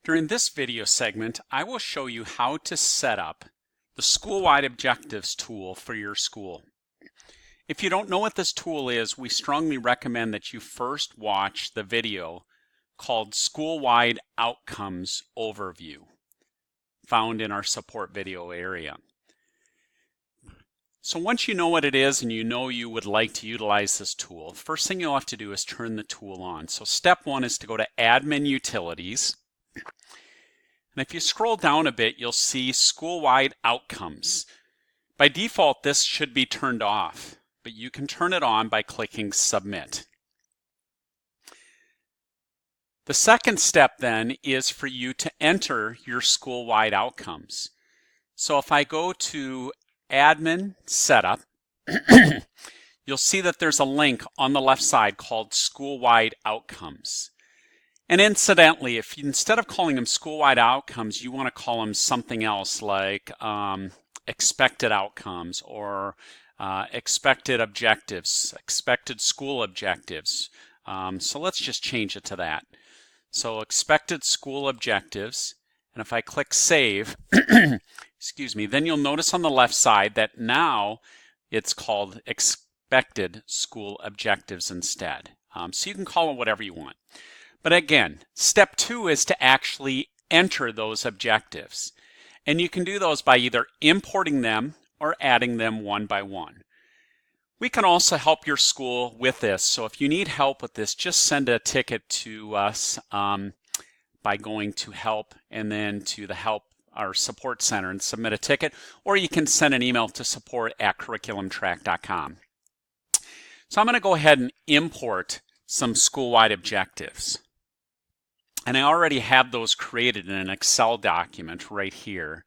During this video segment, I will show you how to set up the School-Wide Objectives tool for your school. If you don't know what this tool is, we strongly recommend that you first watch the video called School-Wide Outcomes Overview, found in our support video area. So once you know what it is and you know you would like to utilize this tool, the first thing you'll have to do is turn the tool on. So step one is to go to Admin Utilities. And if you scroll down a bit, you'll see School-Wide Outcomes. By default, this should be turned off, but you can turn it on by clicking Submit. The second step then is for you to enter your school-wide outcomes. So if I go to Admin Setup, you'll see that there's a link on the left side called School-Wide Outcomes. And incidentally, if you, instead of calling them school-wide outcomes, you want to call them something else like expected outcomes or expected objectives, expected school objectives. So let's just change it to that. So expected school objectives, and if I click Save, excuse me, then you'll notice on the left side that now it's called expected school objectives instead. So you can call it whatever you want. But again, step two is to actually enter those objectives. And you can do those by either importing them or adding them one by one. We can also help your school with this. So if you need help with this, just send a ticket to us by going to Help and then to the Help, our support center, and submit a ticket. Or you can send an email to support@curriculumtrack.com. So I'm going to go ahead and import some school-wide objectives. And I already have those created in an Excel document right here.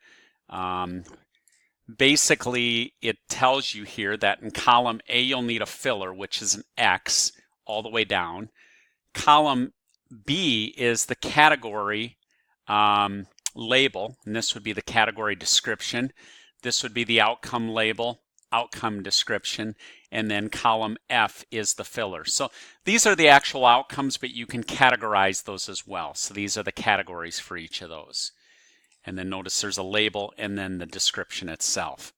Basically, it tells you here that in column A, you'll need a filler, which is an X all the way down. Column B is the category label, and this would be the category description. This would be the outcome label, outcome description, and then column F is the filler. So these are the actual outcomes, but you can categorize those as well. So these are the categories for each of those. And then notice there's a label and then the description itself.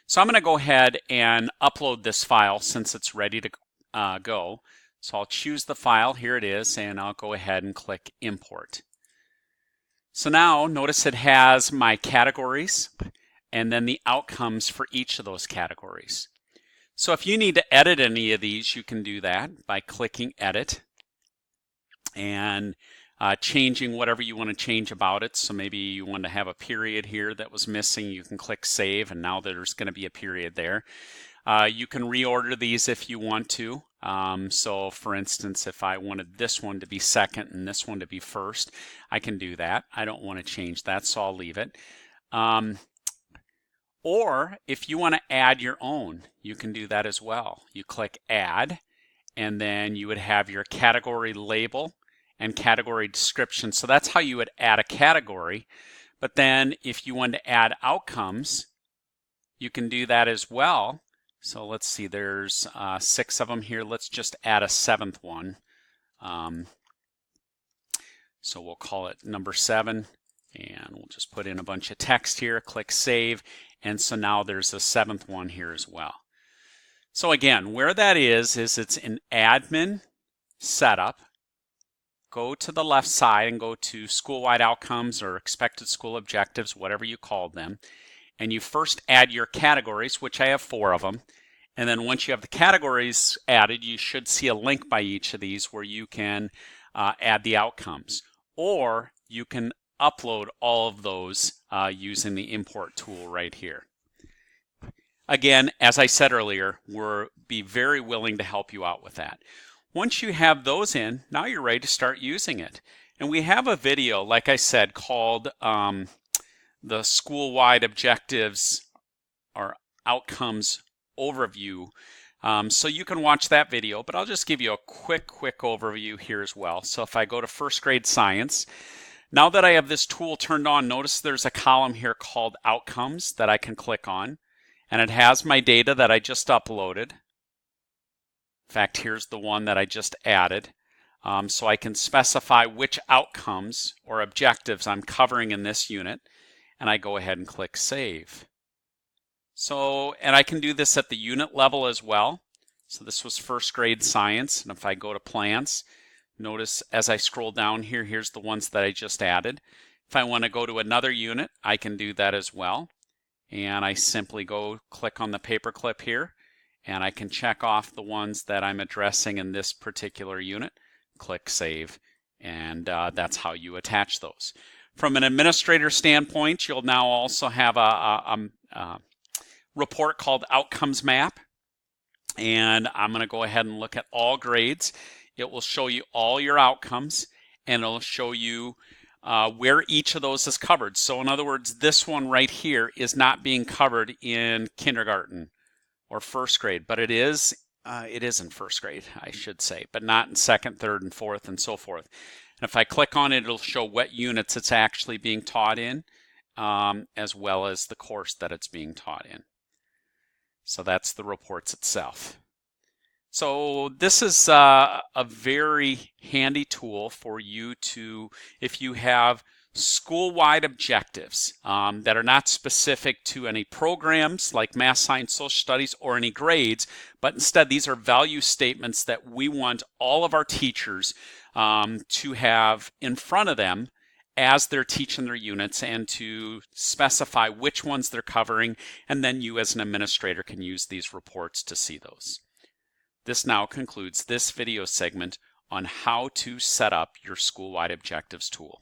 So I'm going to go ahead and upload this file since it's ready to go. So I'll choose the file, here it is, and I'll go ahead and click Import. So now notice it has my categories and then the outcomes for each of those categories. So if you need to edit any of these, you can do that by clicking Edit and changing whatever you want to change about it. So maybe you want to have a period here that was missing. You can click Save, and now there's going to be a period there. You can reorder these if you want to. So for instance, if I wanted this one to be second and this one to be first, I can do that. I don't want to change that, so I'll leave it. Or if you want to add your own, you can do that as well. You click Add, and then you would have your category label and category description. So that's how you would add a category. But then if you want to add outcomes, you can do that as well. So let's see, there's 6 of them here. Let's just add a 7th one. So we'll call it number 7. And we'll just put in a bunch of text here, click Save, and so now there's a 7th one here as well. So again, where that is it's in Admin Setup. Go to the left side and go to School-Wide Outcomes or Expected School Objectives, whatever you called them. And you first add your categories, which I have 4 of them. And then once you have the categories added, you should see a link by each of these where you can add the outcomes. Or you can upload all of those using the import tool right here. Again, as I said earlier, we'll be very willing to help you out with that. Once you have those in, now you're ready to start using it. And we have a video, like I said, called the School-Wide Objectives or Outcomes Overview. So you can watch that video, but I'll just give you a quick overview here as well. So if I go to first grade science, now that I have this tool turned on, notice there's a column here called Outcomes that I can click on, and it has my data that I just uploaded. In fact, here's the one that I just added. So I can specify which outcomes or objectives I'm covering in this unit, and I go ahead and click Save. So, and I can do this at the unit level as well. So this was first grade science, and if I go to plans, notice as I scroll down here, here's the ones that I just added. If I want to go to another unit, I can do that as well. And I simply go click on the paperclip here, and I can check off the ones that I'm addressing in this particular unit. Click Save, and that's how you attach those. From an administrator standpoint, you'll now also have a report called Outcomes Map, and I'm going to go ahead and look at all grades. It will show you all your outcomes, and it'll show you where each of those is covered. So in other words, this one right here is not being covered in kindergarten or first grade, but it is in first grade, I should say, but not in second, third, and fourth, and so forth. And if I click on it, it'll show what units it's actually being taught in, as well as the course that it's being taught in. So that's the reports itself. So this is a very handy tool for you to, if you have school-wide objectives that are not specific to any programs like math, science, social studies, or any grades, but instead these are value statements that we want all of our teachers to have in front of them as they're teaching their units, and to specify which ones they're covering, and then you as an administrator can use these reports to see those. This now concludes this video segment on how to set up your school-wide objectives tool.